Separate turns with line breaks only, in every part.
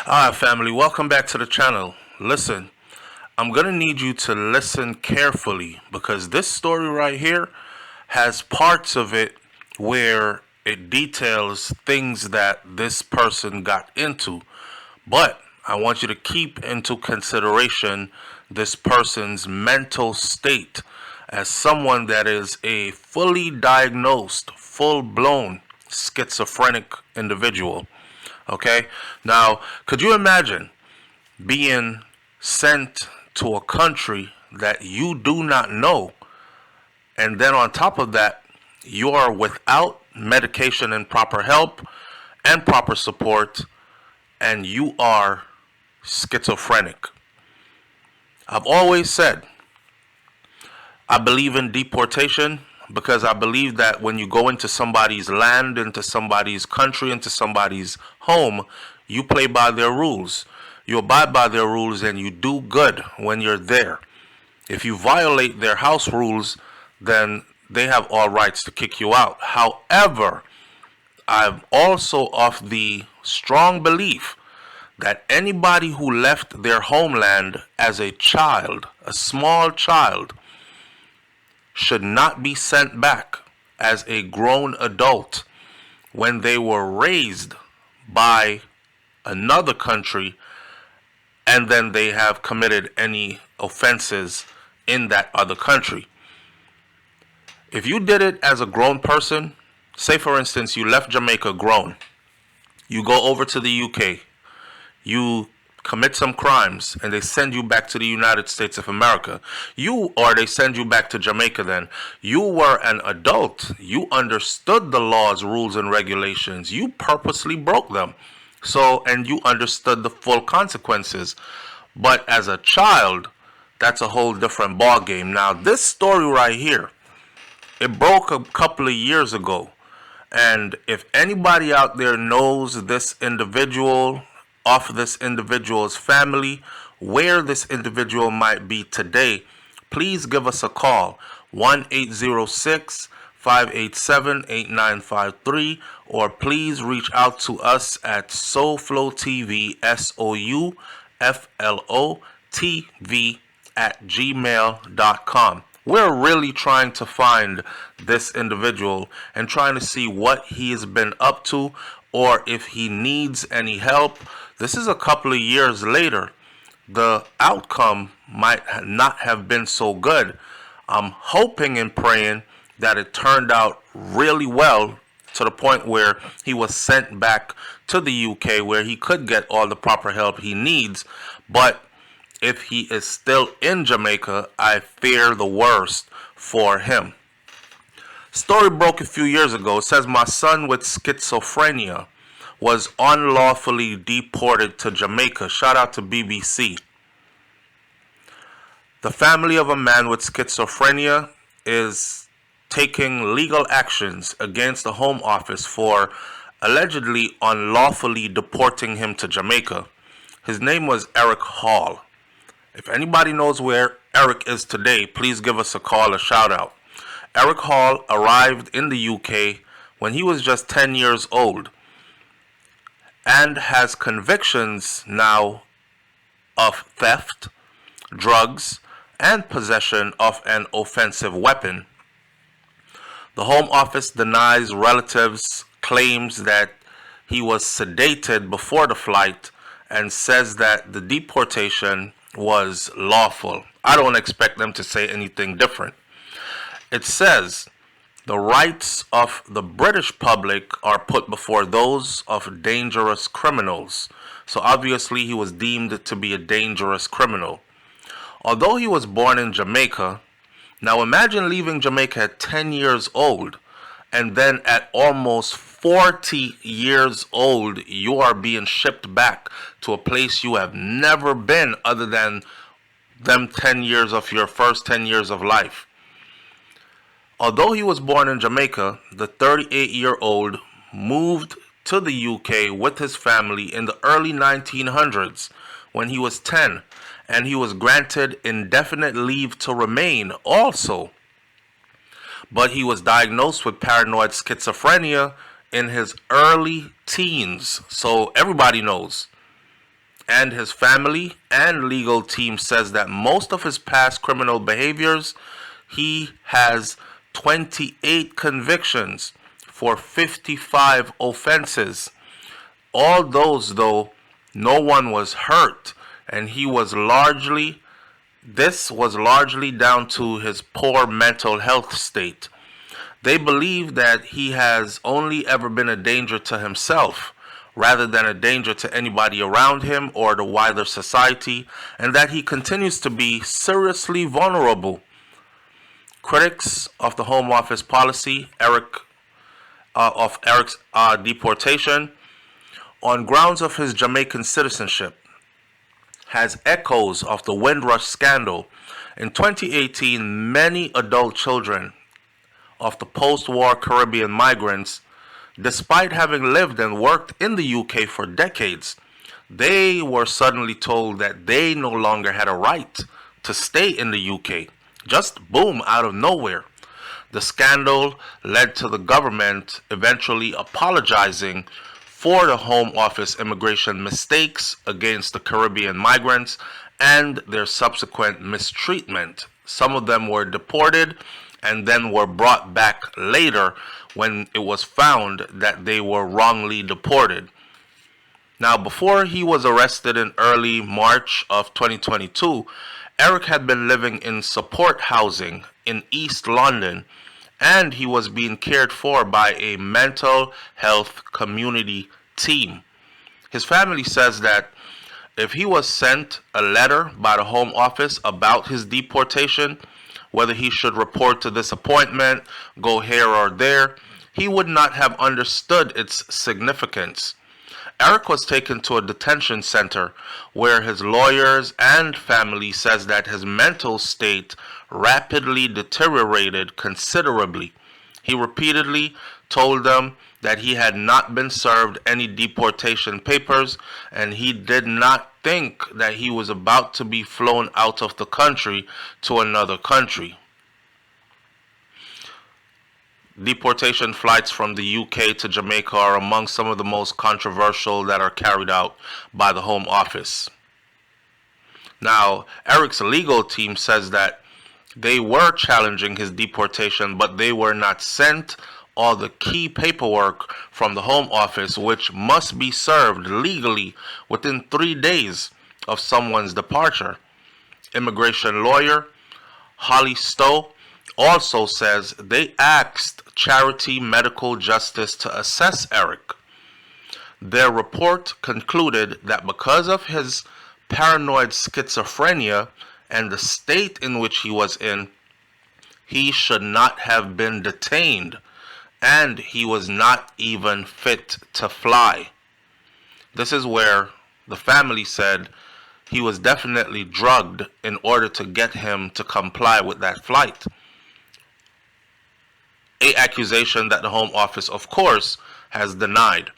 Alright, family, welcome back to the channel. Listen, I'm gonna need you to listen carefully because this story right here has parts of it where it details things that this person got into. But I want you to keep into consideration this person's mental state as someone that is a fully diagnosed, full-blown schizophrenic individual. Okay? Now, could you imagine being sent to a country that you do not know, and then on top of that, you are without medication and proper help and proper support, and you are schizophrenic? I've always said I believe in deportation because I believe that when you go into somebody's land, into somebody's country, into somebody's home, you play by their rules. You abide by their rules and you do good when you're there. If you violate their house rules, then they have all rights to kick you out. However, I'm also of the strong belief that anybody who left their homeland as a child, a small child, should not be sent back as a grown adult when they were raised by another country and then they have committed any offenses in that other country. If you did it as a grown person, say for instance you left Jamaica grown, you go over to the UK, you commit some crimes and they send you back to the United States of America, they send you back to Jamaica, then you were an adult. You understood the laws, rules, and regulations. You purposely broke them. And you understood the full consequences. But as a child, that's a whole different ball game. Now, this story right here, it broke a couple of years ago. And if anybody out there knows this individual, of this individual's family, where this individual might be today, please give us a call, 1-806-587-8953, or please reach out to us at SouFLoTV, SouFLoTV @gmail.com. We're really trying to find this individual and trying to see what he has been up to or if he needs any help. This is a couple of years later. The outcome might not have been so good. I'm hoping and praying that it turned out really well to the point where he was sent back to the UK where he could get all the proper help he needs. But if he is still in Jamaica, I fear the worst for him. Story broke a few years ago. It says my son with schizophrenia was unlawfully deported to Jamaica. Shout out to BBC. The family of a man with schizophrenia is taking legal actions against the Home Office for allegedly unlawfully deporting him to Jamaica. His name was Eric Hall. If anybody knows where Eric is today, please give us a call, a shout out. Eric Hall arrived in the UK when he was just 10 years old and has convictions now of theft, drugs, and possession of an offensive weapon. The Home Office denies relatives' claims that he was sedated before the flight and says that the deportation was lawful. I don't expect them to say anything different. It says the rights of the British public are put before those of dangerous criminals. So obviously he was deemed to be a dangerous criminal. Although he was born in Jamaica, now imagine leaving Jamaica at 10 years old and then at almost 40 years old you are being shipped back to a place you have never been other than them 10 years of your first 10 years of life. Although he was born in Jamaica, the 38-year-old moved to the UK with his family in the early 1900s when he was 10, and he was granted indefinite leave to remain also. But he was diagnosed with paranoid schizophrenia in his early teens, so everybody knows. and his family and legal team says that most of his past criminal behaviors, he has 28 convictions for 55 offenses. All those, though, no one was hurt, and this was largely down to his poor mental health state. They believe that he has only ever been a danger to himself rather than a danger to anybody around him or the wider society, and that he continues to be seriously vulnerable. Critics of the Home Office policy, Eric's deportation, on grounds of his Jamaican citizenship, has echoes of the Windrush scandal. In 2018, many adult children of the post-war Caribbean migrants, despite having lived and worked in the UK for decades, they were suddenly told that they no longer had a right to stay in the UK. Just boom, out of nowhere. The scandal led to the government eventually apologizing for the Home Office immigration mistakes against the Caribbean migrants and their subsequent mistreatment. Some of them were deported and then were brought back later when it was found that they were wrongly deported. Now, before he was arrested in early March of 2022, Eric had been living in support housing in East London, and he was being cared for by a mental health community team. His family says that if he was sent a letter by the Home Office about his deportation, whether he should report to this appointment, go here or there, he would not have understood its significance. Eric was taken to a detention center where his lawyers and family says that his mental state rapidly deteriorated considerably. He repeatedly told them that he had not been served any deportation papers, and he did not think that he was about to be flown out of the country to another country. Deportation flights from the UK to Jamaica are among some of the most controversial that are carried out by the Home Office. Now, Eric's legal team says that they were challenging his deportation, but they were not sent all the key paperwork from the Home Office, which must be served legally within 3 days of someone's departure. Immigration lawyer Holly Stowe also says they asked Charity Medical Justice to assess Eric. Their report concluded that because of his paranoid schizophrenia and the state in which he was in, he should not have been detained, and he was not even fit to fly. This is where the family said he was definitely drugged in order to get him to comply with that flight. An accusation that the Home Office, of course, has denied.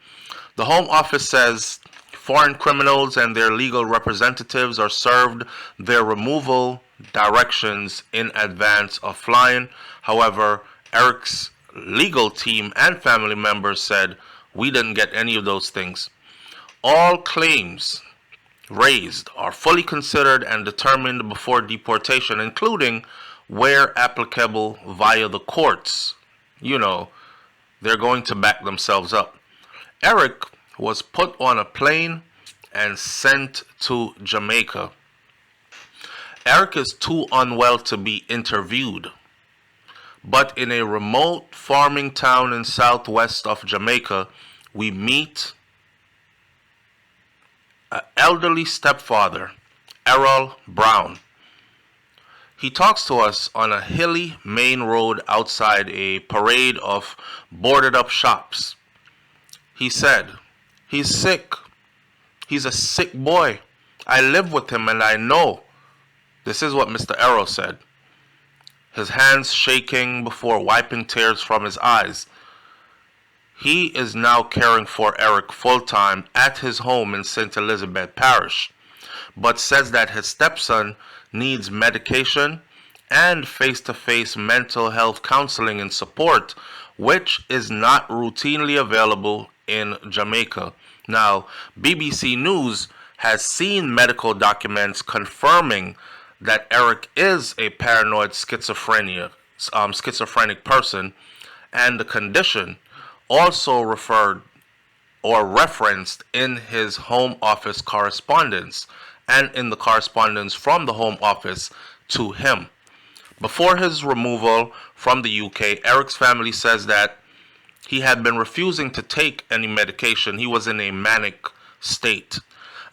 The Home Office says foreign criminals and their legal representatives are served their removal directions in advance of flying. However, Eric's legal team and family members said, we didn't get any of those things. All claims raised are fully considered and determined before deportation, including where applicable via the courts. You know, they're going to back themselves up. Eric was put on a plane and sent to Jamaica. Eric is too unwell to be interviewed, but in a remote farming town in southwest of Jamaica, we meet an elderly stepfather, Errol Brown. He talks to us on a hilly main road outside a parade of boarded up shops. He said, he's sick. He's a sick boy. I live with him and I know. This is what Mr. Errol said, his hands shaking before wiping tears from his eyes. He is now caring for Eric full-time at his home in St. Elizabeth Parish, but says that his stepson needs medication and face-to-face mental health counseling and support, which is not routinely available in Jamaica. Now, BBC News has seen medical documents confirming that Eric is a paranoid schizophrenic person, and the condition also referred or referenced in his home office correspondence and in the correspondence from the home office to him. Before his removal from the UK, Eric's family says that he had been refusing to take any medication. He was in a manic state.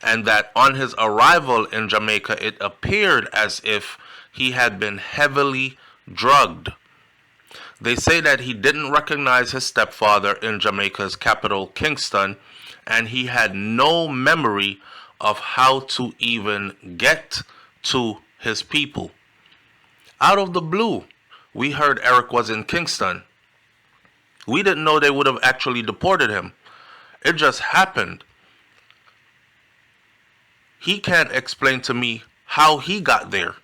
And that on his arrival in Jamaica, it appeared as if he had been heavily drugged. They say that he didn't recognize his stepfather in Jamaica's capital, Kingston, and he had no memory of how to even get to his people. Out of the blue, we heard Eric was in Kingston. We didn't know they would have actually deported him. It just happened. He can't explain to me how he got there.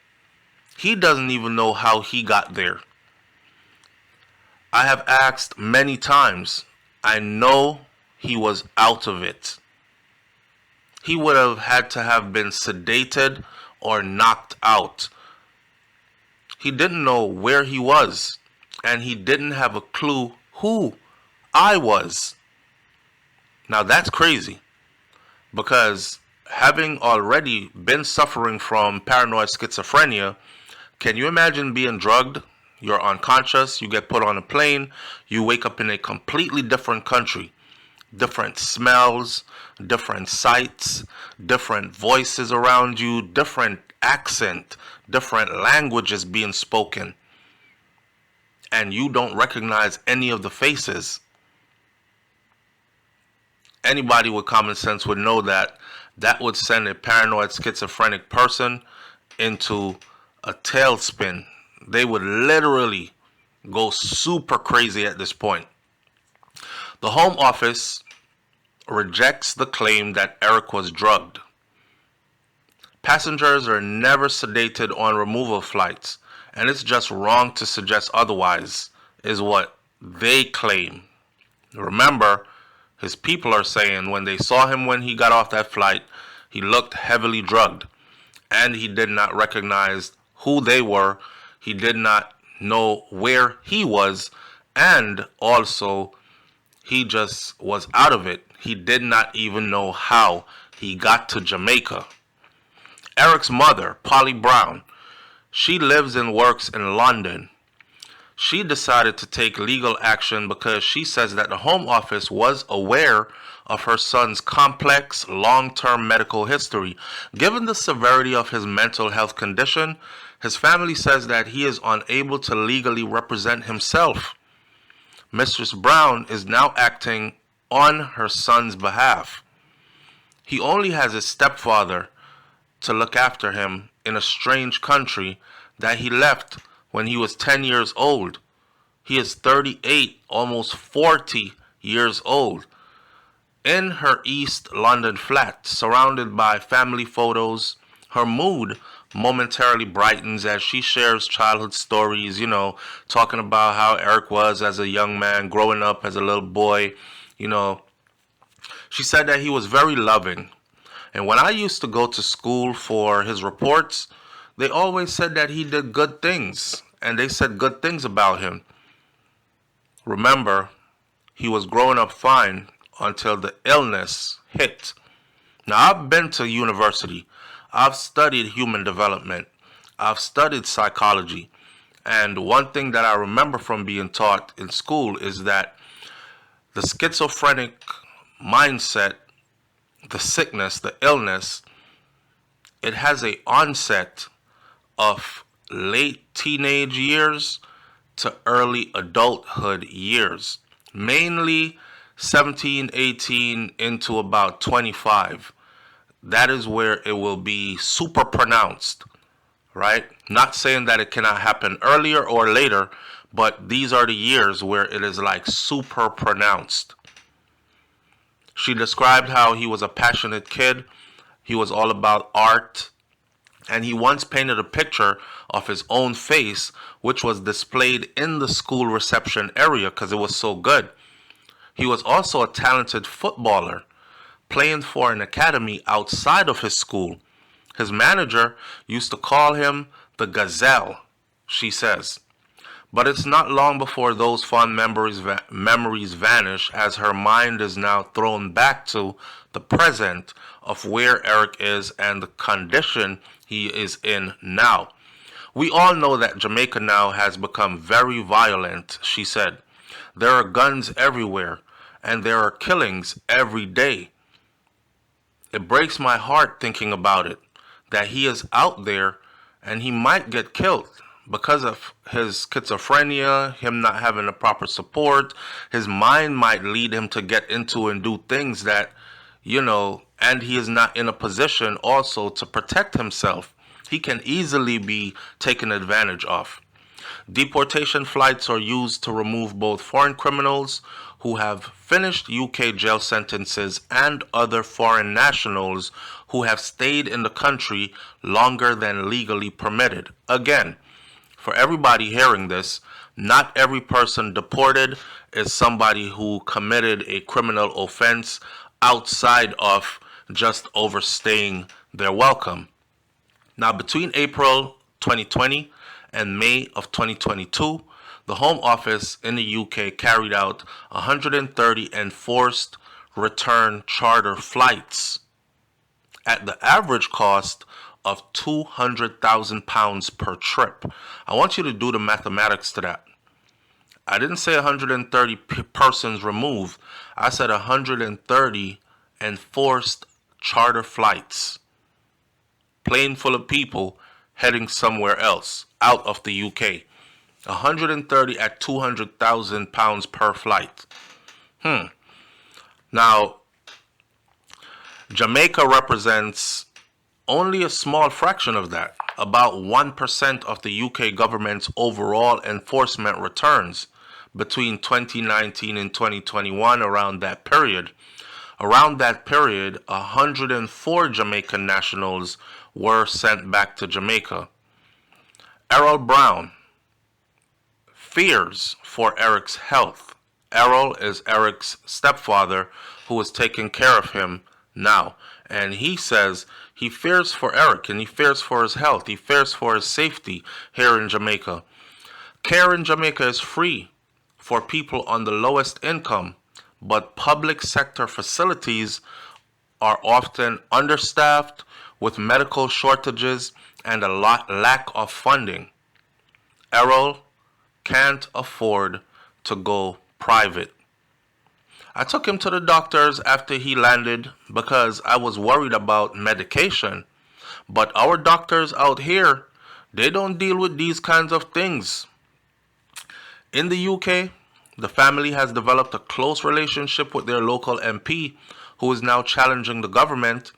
He doesn't even know how he got there. I have asked many times. I know he was out of it. He would have had to have been sedated or knocked out. He didn't know where he was, and he didn't have a clue who I was. Now that's crazy, because having already been suffering from paranoid schizophrenia, can you imagine being drugged? You're unconscious, you get put on a plane, you wake up in a completely different country. Different smells, different sights, different voices around you, different accent, different languages being spoken. And you don't recognize any of the faces. Anybody with common sense would know that that would send a paranoid schizophrenic person into a tailspin. They would literally go super crazy at this point. The Home Office rejects the claim that Eric was drugged. Passengers are never sedated on removal flights, and it's just wrong to suggest otherwise, is what they claim. Remember, his people are saying when they saw him when he got off that flight, he looked heavily drugged, and he did not recognize who they were. He did not know where he was, and also he just was out of it. He did not even know how he got to Jamaica. Eric's mother, Polly Brown, she lives and works in London. She decided to take legal action because she says that the Home Office was aware of her son's complex long-term medical history. Given the severity of his mental health condition, his family says that he is unable to legally represent himself. Mistress Brown is now acting on her son's behalf. He only has his stepfather to look after him in a strange country that he left when he was 10 years old. He is 38, almost 40 years old. In her East London flat, surrounded by family photos, her mood momentarily brightens as she shares childhood stories, talking about how Eric was as a young man, growing up as a little boy. She said that he was very loving. And when I used to go to school for his reports, they always said that he did good things, and they said good things about him. Remember, he was growing up fine until the illness hit. Now, I've been to university. I've studied human development. I've studied psychology. And one thing that I remember from being taught in school is that the schizophrenic mindset, the sickness, the illness, it has an onset of late teenage years to early adulthood years, mainly 17, 18 into about 25. That is where it will be super pronounced, right? Not saying that it cannot happen earlier or later, but these are the years where it is like super pronounced. She described how he was a passionate kid. He was all about art. And he once painted a picture of his own face, which was displayed in the school reception area because it was so good. He was also a talented footballer, playing for an academy outside of his school. His manager used to call him the Gazelle, she says. But it's not long before those fond memories vanish, as her mind is now thrown back to the present of where Eric is and the condition he is in now. We all know that Jamaica now has become very violent, she said. There are guns everywhere, and there are killings every day. It breaks my heart thinking about it, that he is out there and he might get killed because of his schizophrenia, him not having the proper support. His mind might lead him to get into and do things that, and he is not in a position also to protect himself. He can easily be taken advantage of. Deportation flights are used to remove both foreign criminals who have finished UK jail sentences and other foreign nationals who have stayed in the country longer than legally permitted. Again, for everybody hearing this, not every person deported is somebody who committed a criminal offense outside of just overstaying their welcome. Now, between April 2020 and May of 2022, the Home Office in the UK carried out 130 enforced return charter flights at the average cost of £200,000 per trip. I want you to do the mathematics to that. I didn't say 130 persons removed. I said 130 enforced charter flights. Plane full of people heading somewhere else, out of the UK. 130 at £200,000 per flight. Now, Jamaica represents only a small fraction of that, about 1% of the UK government's overall enforcement returns between 2019 and 2021, around that period. Around that period, 104 Jamaican nationals were sent back to Jamaica. Errol Brown fears for Eric's health. Errol is Eric's stepfather who is taking care of him now. And he says he fears for Eric and he fears for his health. He fears for his safety here in Jamaica. Care in Jamaica is free for people on the lowest income, but public sector facilities are often understaffed with medical shortages and a lack of funding. Errol can't afford to go private. I took him to the doctors after he landed because I was worried about medication. But our doctors out here, they don't deal with these kinds of things. In the UK, the family has developed a close relationship with their local MP, who is now challenging the government.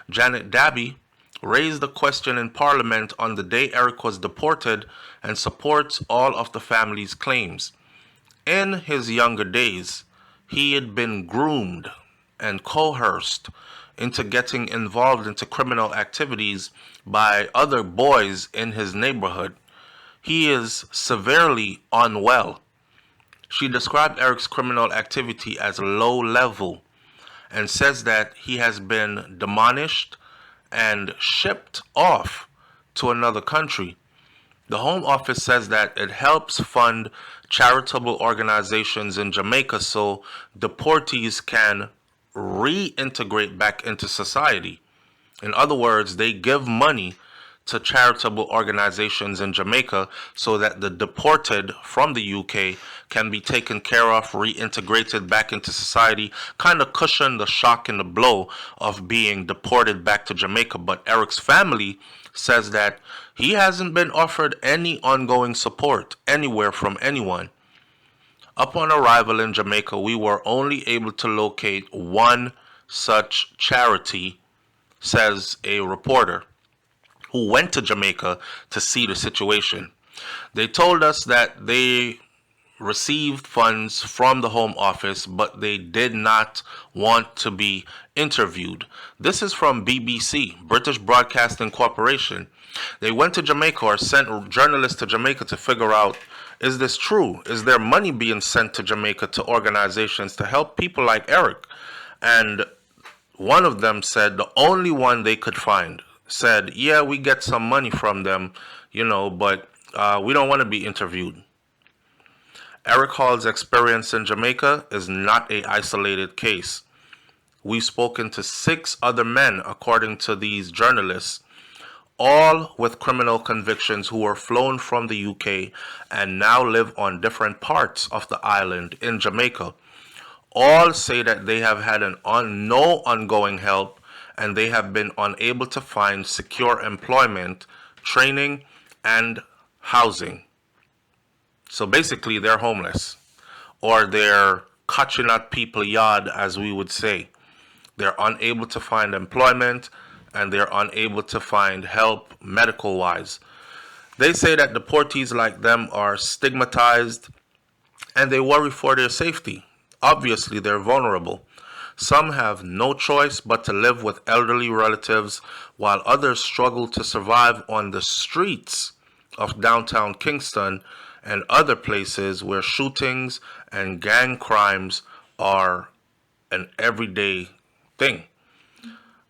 Janet Dabby raised the question in Parliament on the day Eric was deported and supports all of the family's claims. In his younger days, he had been groomed and coerced into getting involved into criminal activities by other boys in his neighborhood. He is severely unwell. She described Eric's criminal activity as low level and says that he has been demolished and shipped off to another country. The Home Office says that it helps fund charitable organizations in Jamaica so deportees can reintegrate back into society. In other words, they give money to charitable organizations in Jamaica so that the deported from the UK can be taken care of, reintegrated back into society, kind of cushion the shock and the blow of being deported back to Jamaica. But Eric's family says that he hasn't been offered any ongoing support anywhere from anyone. Upon arrival in Jamaica, we were only able to locate one such charity, says a reporter who went to Jamaica to see the situation. They told us that they received funds from the Home Office, but they did not want to be interviewed. This is from BBC, British Broadcasting Corporation. They went to Jamaica or sent journalists to Jamaica to figure out, is this true? Is there money being sent to Jamaica to organizations to help people like Eric? And one of them said, the only one they could find, said, yeah, we get some money from them, but we don't want to be interviewed. Eric Hall's experience in Jamaica is not an isolated case. We've spoken to 6 other men, according to these journalists, all with criminal convictions who were flown from the UK and now live on different parts of the island in Jamaica. All say that they have had no ongoing help and they have been unable to find secure employment, training, and housing. So basically, they're homeless, or they're catching at people yard, as we would say. They're unable to find employment, and they're unable to find help medical-wise. They say that deportees like them are stigmatized, and they worry for their safety. Obviously, they're vulnerable. Some have no choice but to live with elderly relatives, while others struggle to survive on the streets of downtown Kingston and other places where shootings and gang crimes are an everyday thing.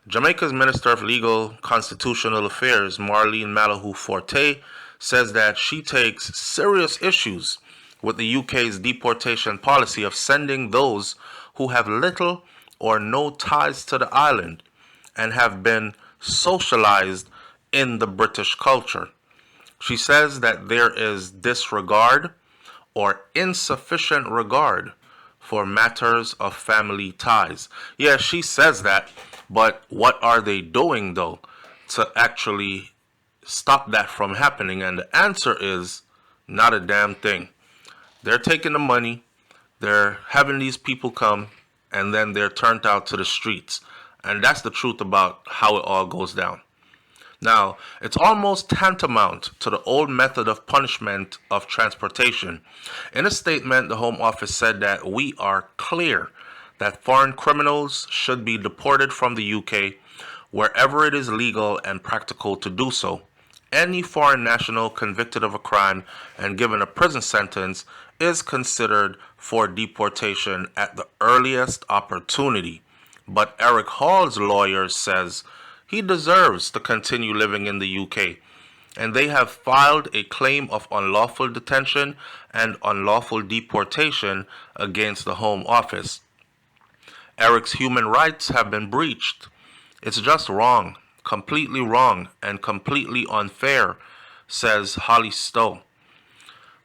Jamaica's Minister of Legal Constitutional Affairs, Marlene Malahou Forte, says that she takes serious issues with the UK's deportation policy of sending those who have little or no ties to the island and have been socialized in the British culture. She says that there is disregard or insufficient regard for matters of family ties. Yeah, she says that, but what are they doing, though, to actually stop that from happening? And the answer is not a damn thing. They're taking the money, they're having these people come, and then they're turned out to the streets. And that's the truth about how it all goes down. Now, it's almost tantamount to the old method of punishment of transportation. In a statement, the Home Office said that we are clear that foreign criminals should be deported from the UK wherever it is legal and practical to do so. Any foreign national convicted of a crime and given a prison sentence is considered for deportation at the earliest opportunity. But Eric Hall's lawyer says he deserves to continue living in the UK, and they have filed a claim of unlawful detention and unlawful deportation against the Home Office. Eric's human rights have been breached. It's just wrong, completely wrong, and completely unfair, says Holly Stowe.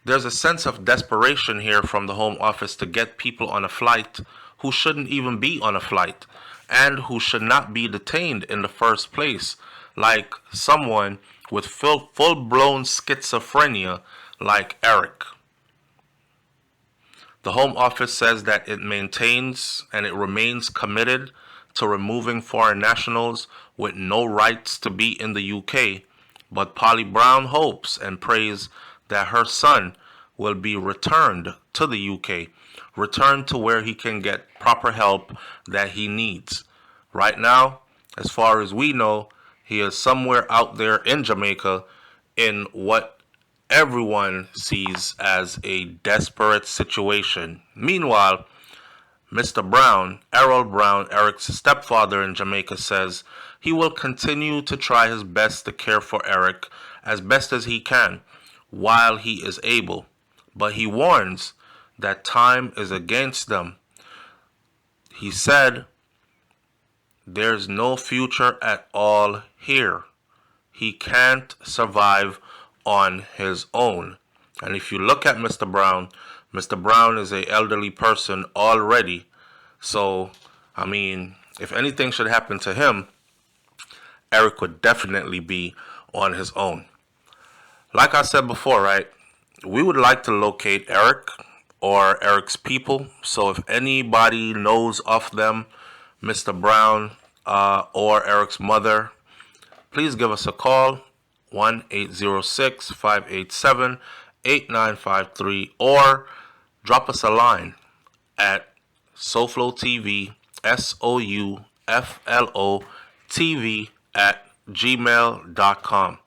There's a sense of desperation here from the Home Office to get people on a flight who shouldn't even be on a flight and who should not be detained in the first place, like someone with full-blown schizophrenia like Eric. The Home Office says that it maintains and it remains committed to removing foreign nationals with no rights to be in the UK, but Polly Brown hopes and prays that her son will be returned to the UK, returned to where he can get proper help that he needs. Right now, as far as we know, he is somewhere out there in Jamaica in what everyone sees as a desperate situation. Meanwhile, Mr. Brown, Errol Brown, Eric's stepfather in Jamaica, says he will continue to try his best to care for Eric as best as he can while he is able. But he warns that time is against them. He said, "There's no future at all here. He can't survive on his own." And if you look at Mr. Brown is an elderly person already. So, I mean, if anything should happen to him, Eric would definitely be on his own. Like I said before, right? We would like to locate Eric or Eric's people. So if anybody knows of them, Mr. Brown or Eric's mother, please give us a call, 1-806-587-8953, or drop us a line at SouFLoTV, SouFLoTV @gmail.com.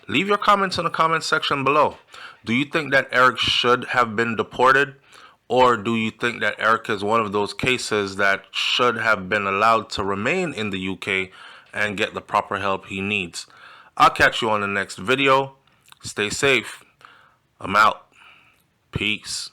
Leave your comments in the comment section below. Do you think that Eric should have been deported, Or do you think that Erica is one of those cases that should have been allowed to remain in the UK and get the proper help he needs? I'll catch you on the next video. Stay safe. I'm out. Peace.